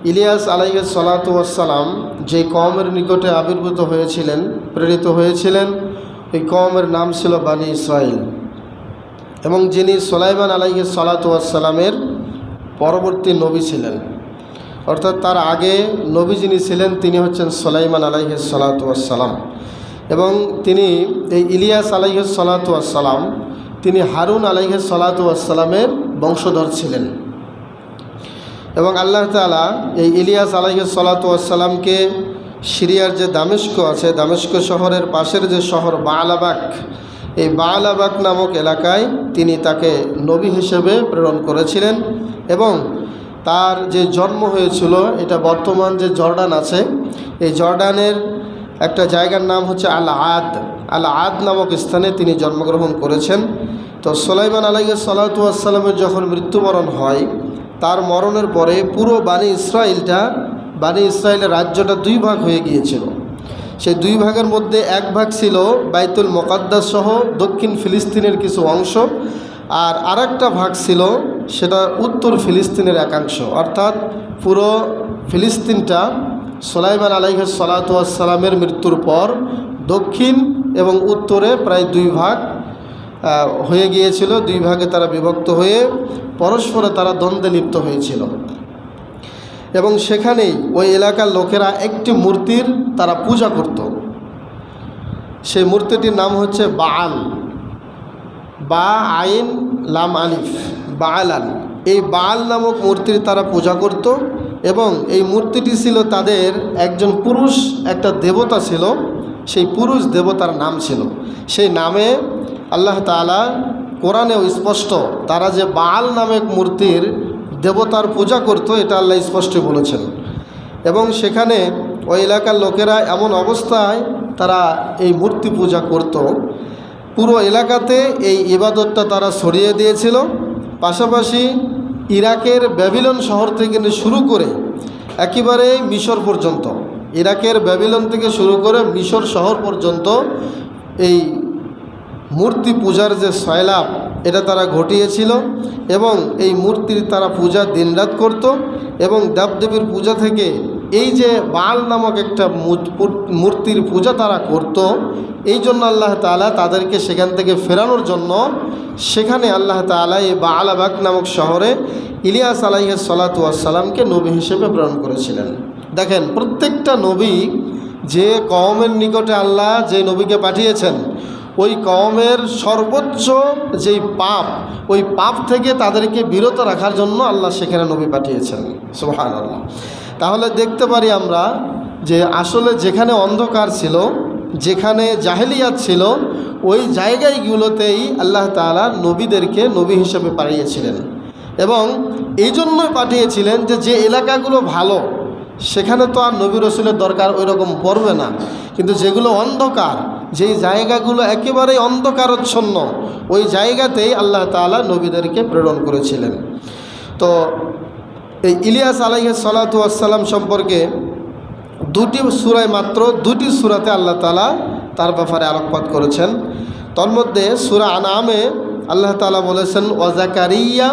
ইলিয়াস আলাইহিস সালাতু ওয়াসসালাম যে কওমের নিকটে আবির্ভূত হয়েছিলেন, প্রেরিত হয়েছিলেন, ওই কওমের নাম ছিল বানি ইসরাইল। এবং যিনি সুলাইমান আলাইহিস সালাতু ওয়াসসালামের পরবর্তী নবী ছিলেন, অর্থাৎ তার আগে নবী যিনি ছিলেন তিনি হচ্ছেন সুলাইমান আলাইহিস সালাতু ওয়াসসালাম। এবং তিনি এই ইলিয়াস আলাইহিস সালাতু ওয়াসসালাম তিনি হারুন আলাইহিস সালাতু ওয়াসসালামের বংশধর ছিলেন। এবং আল্লাহ তাআলা এই ইলিয়াস আলাইহিস সালাতু ওয়াসসালামকে সিরিয়ার যে দামেস্ক আছে, দামেস্ক শহরের পাশের যে শহর বালাবাক, এই বালাবাক নামক এলাকায় তিনি তাকে নবী হিসেবে প্রেরণ করেছিলেন। এবং তার যে জন্ম হয়েছিল এটা বর্তমান যে জর্ডান আছে, এই জর্ডানের একটা জায়গার নাম হচ্ছে আল আদ নামক স্থানে তিনি জন্মগ্রহণ করেছেন। তো সুলাইমান আলাইহিস সালাতু ওয়াসসালামের যখন মৃত্যুবরণ হয়, তার মরণের পরে পুরো বানি ইসরায়েলের রাজ্যটা দুই ভাগ হয়ে গিয়েছিল। সেই দুই ভাগের মধ্যে এক ভাগ ছিল বাইতুল মুকাদ্দাস সহ দক্ষিণ ফিলিস্তিনের কিছু অংশ, আর আরেকটা ভাগ ছিল সেটা উত্তর ফিলিস্তিনের একাংশ। অর্থাৎ পুরো ফিলিস্তিনটা সুলাইমান আলাইহিস সালাতু ওয়াসসালামের মৃত্যুর পর দক্ষিণ এবং উত্তরে প্রায় দুই ভাগ হয়ে গিয়েছিল। দুই ভাগে তারা বিভক্ত হয়ে পরস্পরে তারা দ্বন্দ্বে লিপ্ত হয়েছিল। এবং সেখানেই ওই এলাকার লোকেরা একটি মূর্তির তারা পূজা করত। সেই মূর্তিটির নাম হচ্ছে বাআল, বা আইন লাম আলিফ, বাআলান। এই বাআল নামক মূর্তির তারা পূজা করত। এবং এই মূর্তিটি ছিল তাদের একজন পুরুষ একটা দেবতা ছিল, সেই পুরুষ দেবতার নাম ছিল। সেই নামে আল্লাহ তাআলা কোরআনেও স্পষ্ট তারা যে বাআল নামক মূর্তির দেবতার পূজা করত এটা আল্লাহ স্পষ্ট বলেছেন। এবং সেখানে ওই এলাকার লোকেরা এমন অবস্থায় তারা এই মূর্তি পূজা করত, পুরো এলাকাতে এই ইবাদতটা তারা ছড়িয়ে দিয়েছিল। পাশাপাশি ইরাকের ব্যাবিলন শহর থেকে শুরু করে একেবারে মিশর পর্যন্ত, ইরাকের ব্যাবিলন থেকে শুরু করে মিশর শহর পর্যন্ত এই মূর্তি পূজার যে সয়লাব এটা তারা ঘটিয়েছিল। এবং এই মূর্তির তারা পূজা দিনরাত করত। এবং দেবদেবীর পূজা থেকে এই যে বাল নামক একটা মূর্তির পূজা তারা করত, এই জন্য আল্লাহ তাআলা তাদেরকে সেখান থেকে ফেরানোর জন্য সেখানে আল্লাহ তাআলা এই বালাবাক নামক শহরে ইলিয়াস আলাইহিস সালাতু ওয়াসসালামকে নবী হিসেবে প্রেরণ করেছিলেন। দেখেন, প্রত্যেকটা নবী যে কওমের নিকটে আল্লাহ যে নবীকে পাঠিয়েছেন, ওই কওমের সর্বোচ্চ যেই পাপ, ওই পাপ থেকে তাদেরকে বিরত রাখার জন্য আল্লাহ সেখানে নবী পাঠিয়েছেন। সুবহানাল্লাহ। তাহলে দেখতে পারি আমরা যে আসলে যেখানে অন্ধকার ছিল, যেখানে জাহেলিয়াত ছিল, ওই জায়গাগুলোতেই আল্লাহ তাআলা নবীদেরকে নবী হিসেবে পাঠিয়েছিলেন। এবং এই জন্যই পাঠিয়েছিলেন যে এলাকাগুলো ভালো সেখানে তো আর নবী রসুলের দরকার ওই রকম পড়বে না। কিন্তু যেগুলো অন্ধকার, যেই জায়গাগুলো একেবারেই অন্ধকারচ্ছন্ন, ওই জায়গাতেই আল্লাহ তাআলা নবীদেরকে প্রেরণ করেছিলেন। তো এই ইলিয়াস আলাইহিস সালাতু ওয়াসসালাম সম্পর্কে মাত্র দুটি সূরাতে আল্লাহ তাআলা তার ব্যাপারে আলোকপাত করেছেন। তন্মধ্যে সূরা আনআমে আল্লাহ তাআলা বলেছেন, ওয়া যাকারিয়া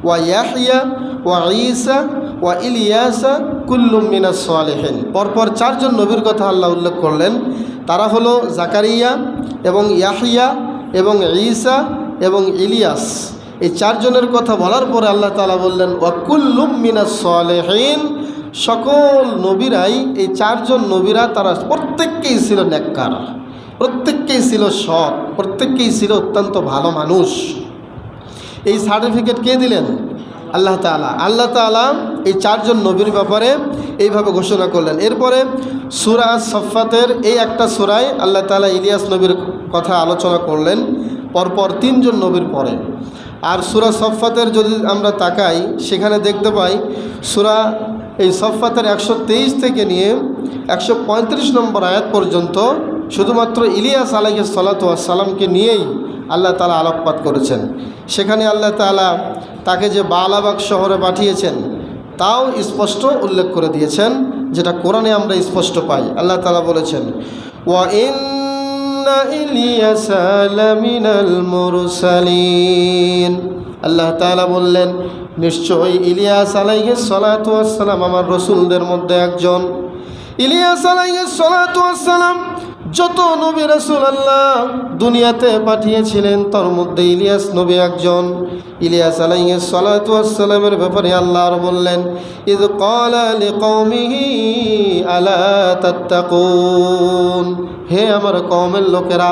ওয়া ইয়াহইয়া ওয়া ঈসা ওয়া ইলিয়াসা কুল্লুম মিনাস সালিহিন। পরপর চারজন নবীর কথা আল্লাহ উল্লেখ করলেন। তারা হলো জাকারিয়া এবং ইয়াহইয়া এবং ঈসা এবং ইলিয়াস। এই চারজনের কথা বলার পরে আল্লাহ তাআলা বললেন, ওয়া কুল্লুম মিনাস সালিহিন। সকল নবীরাই, এই চারজন নবীরা তারা প্রত্যেককেই ছিল নেককার, প্রত্যেককেই ছিল সৎ, প্রত্যেককেই ছিল অত্যন্ত ভালো মানুষ। এই সার্টিফিকেট কে দিলেন? আল্লাহ তাআলা। আল্লাহ তাআলা এই চারজন নবীর ব্যাপারে এইভাবে ঘোষণা করলেন। এরপরে সূরা সফফাতের এই একটা সূরায় আল্লাহ তাআলা ইলিয়াস নবীর কথা আলোচনা করলেন পরপর তিনজন নবীর পরে। আর সূরা সফফাতের যদি আমরা তাকাই, সেখানে দেখতে পাই সূরা এই সফফাতের 123 থেকে নিয়ে 135 নম্বর আয়াত পর্যন্ত শুধুমাত্র ইলিয়াস আলাইহিস সালাতু ওয়াসসালামকে নিয়েই আল্লাহ তাআলা আলোকপাত করেছেন। সেখানে আল্লাহ তাআলা তাকে যে বালাবাক শহরে পাঠিয়েছেন তাও স্পষ্ট উল্লেখ করে দিয়েছেন, যেটা কোরআনে আমরা স্পষ্ট পাই। আল্লাহ তাআলা বলেছেন, ওয়া ইন্না ইলিয়াসা লামিনাল মুরসালিন। আল্লাহ তাআলা বললেন, নিশ্চয়ই ইলিয়াস আলাইহিস সালাতু ওয়াস সালাম আমার রাসূলদের মধ্যে একজন। ইলিয়াস আলাইহিস সালাতু ওয়াস সালাম যত নবী রাসূল আল্লাহ দুনিয়াতে পাঠিয়েছিলেন তার মধ্যে ইলিয়াস নবী একজন। ইলিয়াস আলাইহিস সালাতু ওয়াস সালামের ব্যাপারে আল্লাহ আর বললেন, ইয ক্বালা লিকওমিহি আলা তাত্তাকুন, হে আমার কওমের লোকেরা,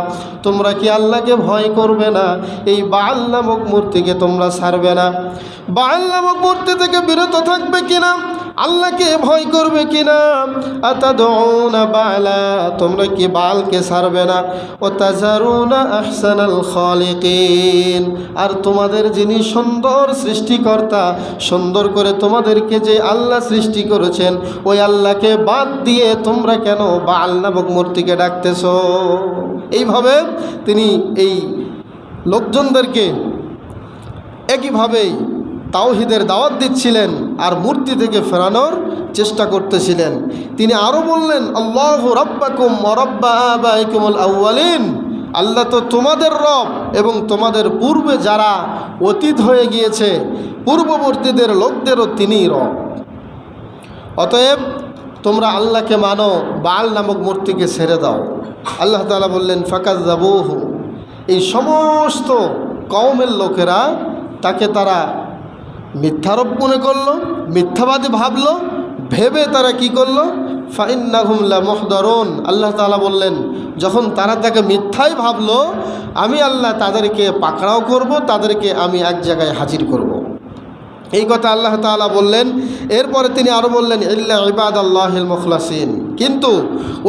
তোমরা কি আল্লাহকে ভয় করবে না? এই বাল নামক মূর্তিকে তোমরা ছাড়বে না? বাল নামক মূর্তি থেকে বিরত থাকবে কিনা? আল্লাহকে ভয় করবে কিনা? আতাদউনা বালা, তোমরা কি বালকে ছাড়বে না? ওয়া তাজারুনা আহসানাল খালিকিন, আর তোমাদের যিনি সুন্দর সৃষ্টিকর্তা, সুন্দর করে তোমাদেরকে যে আল্লাহ সৃষ্টি করেছেন, ওই আল্লাহকে বাদ দিয়ে তোমরা কেন বাল নামক মূর্তিকে ডাকতেছো? এইভাবে তিনি এই লোকজনদেরকে একইভাবেই তাওহীদের দাওয়াত দিচ্ছিলেন আর মূর্তি থেকে ফেরানোর চেষ্টা করতেছিলেন। তিনি আরও বললেন, আল্লাহু রাব্বাকুম ওয়া রাব্বা আবাইকুমুল আউয়ালিন, আল্লাহ তো তোমাদের রব এবং তোমাদের পূর্বে যারা অতীত হয়ে গিয়েছে পূর্ববর্তীদের লোকদেরও তিনিই রব। অতএব তোমরা আল্লাহকে মানো, বাল নামক মূর্তিকে ছেড়ে দাও। আল্লাহ তাআলা বললেন, ফাকাযযাবুহু, এই সমস্ত কওমের লোকেরা তাকে তারা মিথ্যারোপ মনে করলো, মিথ্যাবাদী ভাবলো, ভেবে তারা কি করলো? ফাইন্নাহুম লামুহদারুন, আল্লাহ তাআলা বললেন যখন তারা তাকে মিথ্যাই ভাবলো, আমি আল্লাহ তাদেরকে পাকড়াও করব, তাদেরকে আমি এক জায়গায় হাজির করব। এই কথা আল্লাহ তাআলা বললেন। এরপরে তিনি আরও বললেন, ইল্লা ইবাদাল্লাহিল মুখলাসিন, কিন্তু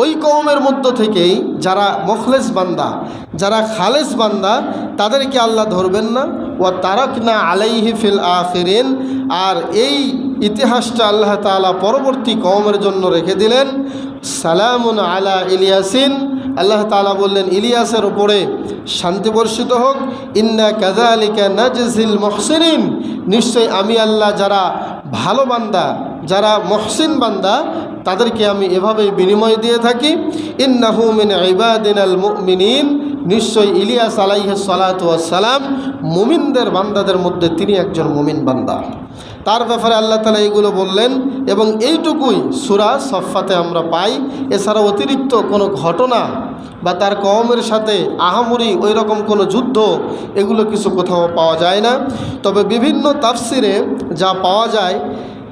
ওই কওমের মধ্য থেকেই যারা মুখলেস বান্দা, যারা খালেস বান্দা, তাদেরকে আল্লাহ ধরবেন না। ওয়া তারাকনা আলাইহি ফিল আখিরিন, আর এই ইতিহাসটা আল্লাহ তাআলা পরবর্তী কওমের জন্য রেখে দিলেন। সালামুন আলা ইলিয়াসিন, আল্লাহ তাআলা বললেন ইলিয়াসের উপরে শান্তি বর্ষিত হোক। ইন্না কাযালিকা নাজজিল মুহসিনিন, নিশ্চয় আমি আল্লাহ যারা ভালো বান্দা, যারা মুহসিন বান্দা, তাদেরকে আমি এভাবেই বিনিময় দিয়ে থাকি। ইন্নাহু মিন ইবাদিনাল মুমিনিন, নিশ্চয় ইলিয়াস আলাইহিস সালাতু ওয়াস সালাম মুমিনদের বান্দাদের মধ্যে তিনি একজন মুমিন বান্দা। তার ব্যাপারে আল্লাহ তাআলা এইগুলো বললেন এবং এইটুকুই সূরা সফফাতে আমরা পাই। এছাড়া অতিরিক্ত কোনো ঘটনা বা তার কওমের সাথে আহামরি ওই রকম কোনো যুদ্ধ এগুলো কিছু কোথাও পাওয়া যায় না। তবে বিভিন্ন তাফসিরে যা পাওয়া যায়,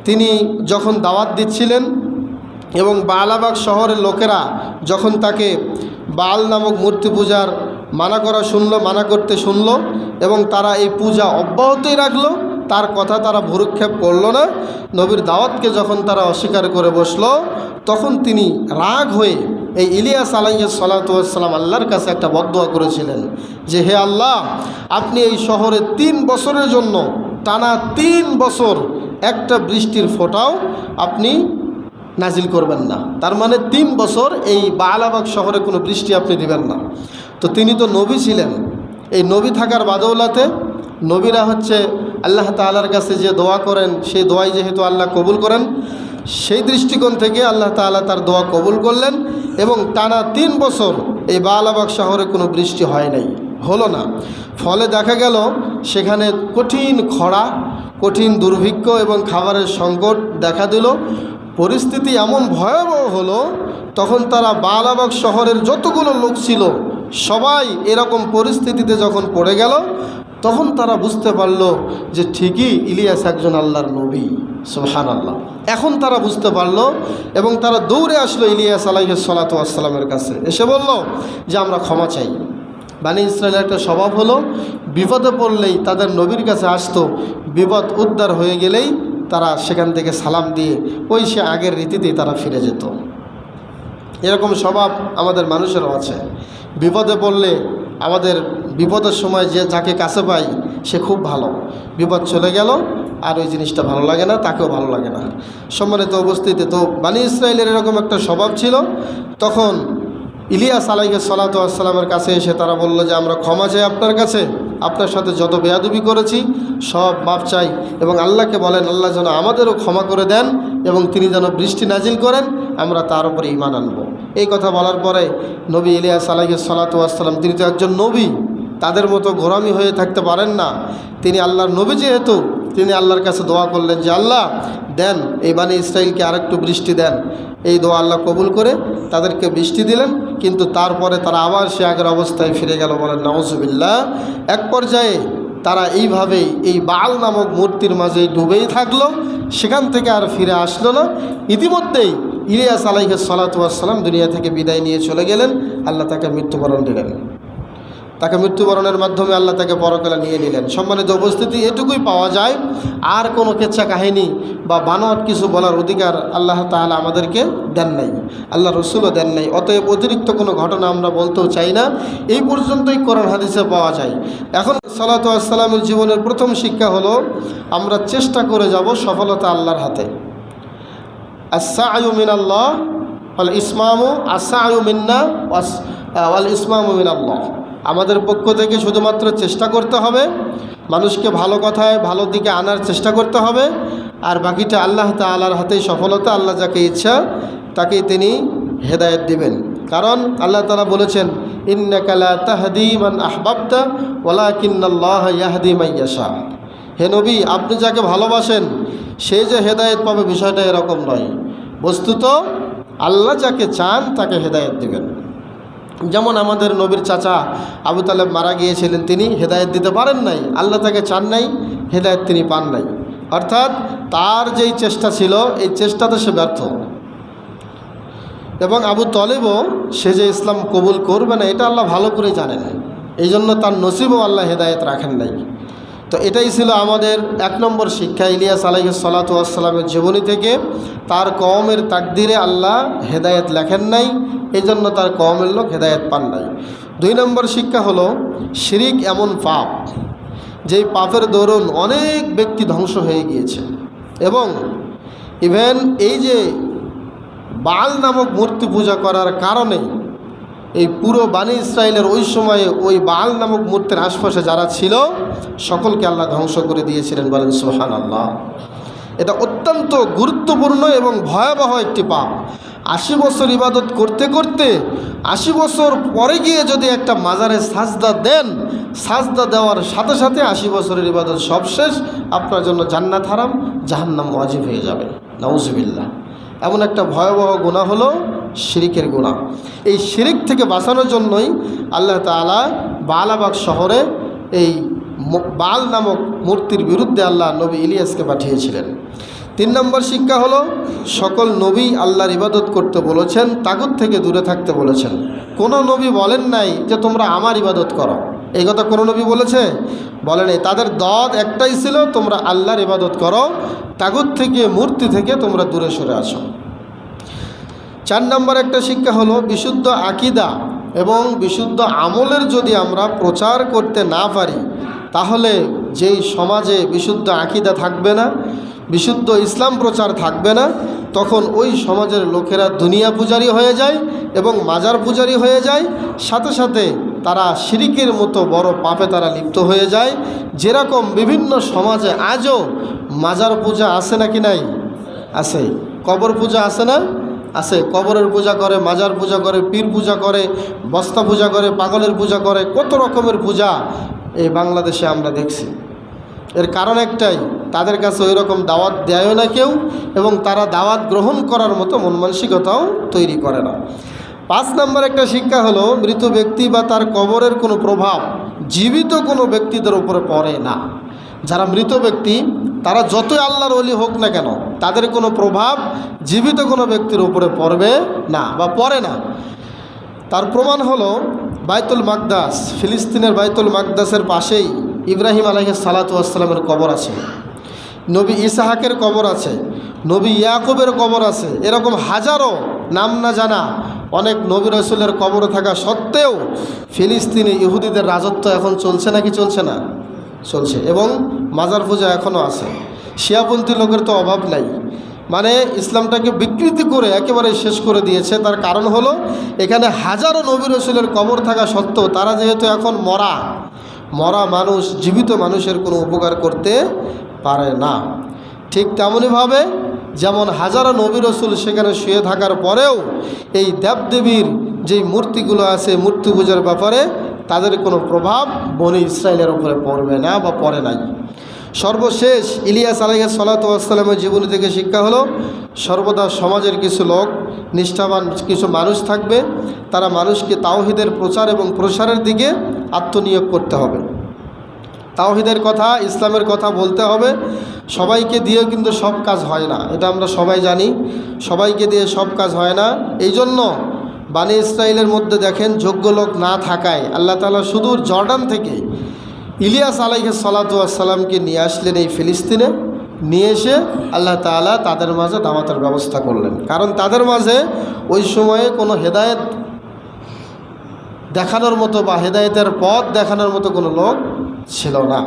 তিনি যখন দাওয়াত দিচ্ছিলেন এবং বালাবাগ শহরের লোকেরা যখন তাকে বাল নামক মূর্তি পূজার মানা করতে শুনল এবং তারা এই পূজা অব্যাহতই রাখলো, তার কথা তারা ভ্রুক্ষেপ করলো না, নবীর দাওয়াতকে যখন তারা অস্বীকার করে বসলো, তখন তিনি রাগ হয়ে এই ইলিয়াস আলাইহিস সালাতু ওয়াস সালাম আল্লাহর কাছে একটা বদদোয়া করেছিলেন যে, হে আল্লাহ, আপনি এই শহরে 3 বছরের জন্য টানা 3 বছর একটা বৃষ্টির ফোঁটাও আপনি নাজিল করবেন না। তার মানে 3 বছর এই বালাবাগ শহরে কোনো বৃষ্টি আপনি দিবেন না। তো তিনি তো নবী ছিলেন, এই নবী থাকার বাদৌলাতে, নবীরা হচ্ছে আল্লাহ তাআলার কাছে যে দোয়া করেন সেই দোয়াই যেহেতু আল্লাহ কবুল করেন, সেই দৃষ্টিকোণ থেকে আল্লাহ তাআলা তার দোয়া কবুল করলেন এবং টানা 3 বছর এই বালাবাগ শহরে কোনো বৃষ্টি হয় নাই, হলো না। ফলে দেখা গেল সেখানে কঠিন খরা, কঠিন দুর্ভিক্ষ এবং খাবারের সংকট দেখা দিল। পরিস্থিতি এমন ভয়াবহ হলো, তখন তারা বালাবাগ শহরের যতগুলো লোক ছিল সবাই এরকম পরিস্থিতিতে যখন পড়ে গেল, তখন তারা বুঝতে পারল যে ঠিকই ইলিয়াস একজন আল্লাহর নবী। সুবহানাল্লাহ। এখন তারা বুঝতে পারল এবং তারা দৌড়ে আসলো ইলিয়াস আলাইহিস সালাতু ওয়াস সালামের কাছে, এসে বলল যে আমরা ক্ষমা চাই। বানি ইসরায়েলের একটা স্বভাব হলো, বিপদে পড়লেই তাদের নবীর কাছে আসতো, বিপদ উদ্ধার হয়ে গেলেই তারা সেখান থেকে সালাম দিয়ে ওই সে আগের রীতিতেই তারা ফিরে যেত। এরকম স্বভাব আমাদের মানুষেরও আছে। বিপদে পড়লে আমাদের বিপদের সময় যাকে কাছে পাই সে খুব ভালো, বিপদ চলে গেল আর ওই জিনিসটা ভালো লাগে না, তাকেও ভালো লাগে না। সম্মানিত উপস্থিতি, তো বানি ইসরায়েলের এরকম একটা স্বভাব ছিল। তখন ইলিয়াস আলাইহিস সালাতু ওয়াস সালামের কাছে এসে তারা বলল যে আমরা ক্ষমা চাই আপনার কাছে, আপনার সাথে যত বেয়াদবি করেছি সব মাপ চাই এবং আল্লাহকে বলেন আল্লাহ যেন আমাদেরও ক্ষমা করে দেন এবং তিনি যেন বৃষ্টি নাজিল করেন, আমরা তার উপরে ঈমান আনবো। এই কথা বলার পরে নবী ইলিয়াস আলাইহিস সালাতু ওয়াস সালাম, তিনি তো একজন নবী, তাদের মতো গোরামি হয়ে থাকতে পারেন না। তিনি আল্লাহর নবী যেহেতু, তিনি আল্লাহর কাছে দোয়া করলেন যে আল্লাহ দেন, এই বানি ইসরাইলকে আরেকটু বৃষ্টি দেন। এই দোয়া আল্লাহ কবুল করে তাদেরকে বৃষ্টি দিলেন, কিন্তু তারপরে তারা আবার সে আগের অবস্থায় ফিরে গেল, বলেন নাউজুবিল্লাহ। এক পর্যায়ে তারা এইভাবেই এই বাল নামক মূর্তির মাঝে ডুবেই থাকলো, সেখান থেকে আর ফিরে আসলো না। ইতিমধ্যেই ইলিয়াস আলাইহিস সালাতু ওয়াস সালাম দুনিয়া থেকে বিদায় নিয়ে চলে গেলেন। আল্লাহ তাকে মৃত্যুবরণ দিলেন, তাকে মৃত্যুবরণের মাধ্যমে আল্লাহ তাকে পরকালে নিয়ে নিলেন। সম্মানিত উপস্থিতি, এটুকুই পাওয়া যায়, আর কোনো কেচ্ছা কাহিনী বা বানোয়াট কিছু বলার অধিকার আল্লাহ তাআলা আমাদেরকে দেন নাই, আল্লাহ রসুলও দেন নাই। অতএব অতিরিক্ত কোনো ঘটনা আমরা বলতেও চাই না, এই পর্যন্তই কোরআন হাদিসে পাওয়া যায়। এখন সালাতু ওয়াস সালামের জীবনের প্রথম শিক্ষা হলো আমরা চেষ্টা করে যাব সফলতা আল্লাহর হাতে। আস-সা'য়ু মিনাল্লাহ ওয়াল ইসমামু আস-সা'য়ু মিন্না ওয়াল ইসমামু মিনাল্লাহ। আমাদের পক্ষ থেকে শুধুমাত্র চেষ্টা করতে হবে, মানুষকে ভালো কথায় ভালো দিকে আনার চেষ্টা করতে হবে, আর বাকিটা আল্লাহ তাআলার হাতেই সফলতা। আল্লাহ যাকে ইচ্ছা তাকেই তিনি হেদায়েত দিবেন। কারণ আল্লাহ তাআলা বলেছেন ইন্নাকা লা তাহদি মান আহবাবতা ওয়ালাকিন্নাল্লাহা ইয়াহদি মান ইয়াশা। হে নবী, আপনি যাকে ভালোবাসেন সে যে হেদায়েত পাবে বিষয়টা এরকম নয়। বস্তুত আল্লাহ যাকে চান তাকে হেদায়েত দিবেন। যেমন আমাদের নবীর চাচা আবু তালেব মারা গিয়েছিলেন, তিনি হেদায়েত দিতে পারেন নাই, আল্লাহ তাকে চান নাই, হেদায়েত তিনি পান নাই। অর্থাৎ তার যেই চেষ্টা ছিল এই চেষ্টাতে সে ব্যর্থ, এবং আবু তলেবও সে যে ইসলাম কবুল করবে না এটা আল্লাহ ভালো করে জানেন, এই জন্য তার নসিবও আল্লাহ হেদায়েত রাখেন নাই। তো এটাই ছিল আমাদের 1 নম্বর শিক্ষা ইলিয়াস আলাইহিস সালাতু ওয়াস সালামের জীবনী থেকে। তার কওমের তাকদিরে আল্লাহ হেদায়েত লেখেন নাই, এই জন্য তার কওমের লোক হেদায়েত পান নাই। 2 নম্বর শিক্ষা হলো শিরিক এমন পাপ যেই পাপের দরুন অনেক ব্যক্তি ধ্বংস হয়ে গিয়েছে, এবং ইভেন এই যে বাল নামক মূর্তি পূজা করার কারণে এই পুরো বানি ইসরায়েলের ওই সময়ে ওই বাল নামক মূর্তির আশপাশে যারা ছিল সকলকে আল্লাহ ধ্বংস করে দিয়েছিলেন, বলেন সুবহানাল্লাহ। এটা অত্যন্ত গুরুত্বপূর্ণ এবং ভয়াবহ একটি পাপ। 80 বছর ইবাদত করতে করতে 80 বছর পরে গিয়ে যদি একটা মাজারে সাজদা দেন, সাজদা দেওয়ার সাথে সাথে 80 বছরের ইবাদত সব শেষ, আপনার জন্য জান্নাত হারাম, জাহান্নাম ওয়াজিব হয়ে যাবে। নাউজুবিল্লাহ। এমন একটা ভয়াবহ গুনাহ হলো শিরিকের গুনাহ। এই শিরিক থেকে বাঁচানোর জন্যই আল্লাহ তাআলা বালাবাগ শহরে এই বাল নামক মূর্তির বিরুদ্ধে আল্লাহ নবী ইলিয়াসকে পাঠিয়েছিলেন। 3 নম্বর শিক্ষা হলো সকল নবী আল্লাহর ইবাদত করতে বলেছেন, তাগুত থেকে দূরে থাকতে বলেছেন। কোনো নবী বলেন নাই যে তোমরা আমার ইবাদত করো, এই কথা কোনো নবী বলেছে? বলে নাই। তাদের দদ একটাই ছিল, তোমরা আল্লাহর ইবাদত করো, তাগুত থেকে মূর্তি থেকে তোমরা দূরে সরে আসো। 4 নম্বর একটা শিক্ষা হলো বিশুদ্ধ আকীদা এবং বিশুদ্ধ আমলের যদি আমরা প্রচার করতে না পারি, তাহলে যেই সমাজে বিশুদ্ধ আকীদা থাকবে না, বিশুদ্ধ ইসলাম প্রচার থাকবে না, তখন ওই সমাজের লোকেরা দুনিয়া পূজারী হয়ে যায় এবং মাজার পূজারী হয়ে যায়, সাথে সাথে তারা শিরিকের মতো বড় পাপে তারা লিপ্ত হয়ে যায়। যেরকম বিভিন্ন সমাজে আজও মাজার পূজা আছে নাকি নাই? আছে। কবর পূজা আছে না? আছে। কবরের পূজা করে, মাজার পূজা করে, পীর পূজা করে, বস্তা পূজা করে, পাগলের পূজা করে, কত রকমের পূজা এই বাংলাদেশে আমরা দেখছি। এর কারণ একটাই, তাদের কাছে ওই রকম দাওয়াত দেয়ও না কেউ, এবং তারা দাওয়াত গ্রহণ করার মতো মন মানসিকতাও তৈরি করে না। 5 নম্বর একটা শিক্ষা হলো মৃত ব্যক্তি বা তার কবরের কোনো প্রভাব জীবিত কোনো ব্যক্তিদের উপরে পড়ে না। যারা মৃত ব্যক্তি তারা যতই আল্লাহর ওলি হোক না কেন, তাদের কোনো প্রভাব জীবিত কোনো ব্যক্তির উপরে পড়বে না বা পড়ে না। তার প্রমাণ হলো বাইতুল মাকদাস, ফিলিস্তিনের বাইতুল মাকদাসের পাশেই ইব্রাহিম আলাইহিস সালাতু ওয়াস সালামের কবর আছে, নবী ইসহাকের কবর আছে, নবী ইয়াকুবের কবর আছে। এরকম হাজারো নাম না জানা অনেক নবী রাসূলের কবর থাকা সত্ত্বেও ফিলিস্তিনে ইহুদিদের রাজত্ব এখন চলছে নাকি চলছে না? চলছে। এবং মাজার পূজা এখনও আছে। শিয়াপন্থী লোকের তো অভাব নাই, মানে ইসলামটাকে বিকৃতি করে একেবারে শেষ করে দিয়েছে। তার কারণ হলো এখানে হাজারো নবী রাসূলের কবর থাকা সত্ত্বেও তারা যেহেতু এখন মরা মানুষ জীবিত মানুষের কোনো উপকার করতে পারে না। ঠিক তেমনইভাবে যেমন হাজারো নবী রাসূল সেখানে শুয়ে থাকার পরেও এই দেবদেবীর যেই মূর্তিগুলো আছে মূর্তি পূজার ব্যাপারে তাদের কোনো প্রভাব বনি ইসরায়েলের উপরে পড়বে না বা পড়ে নাই। সর্বশেষ ইলিয়াস আলাইহিস সালাতু ওয়াস সালামের জীবনী থেকে শিক্ষা হলো সর্বদা সমাজের কিছু লোক, নিষ্ঠাবান কিছু মানুষ থাকবে, তারা মানুষকে তাওহীদের প্রচার এবং প্রসারের দিকে আত্মনিয়োগ করতে হবে। তাওহীদের কথা, ইসলামের কথা বলতে হবে। সবাইকে দিয়ে কিন্তু সব কাজ হয় না, এটা আমরা সবাই জানি। সবাইকে দিয়ে সব কাজ হয় না। এই জন্য বানি ইসরাইলের মধ্যে দেখেন যোগ্য লোক না থাকায় আল্লাহ তাআলা সুদূর জর্ডান থেকে ইলিয়াস আলাইহিস সালাতু ওয়াস সালামকে নিয়ে আসলেন এই ফিলিস্তিনে। নিয়ে এসে আল্লাহ তাআলা তাদের মাঝে দাওয়াতের ব্যবস্থা করলেন, কারণ তাদের মাঝে ওই সময়ে কোনো হেদায়েত দেখানোর মতো বা হেদায়েতের পথ দেখানোর মতো কোনো লোক ছিল না।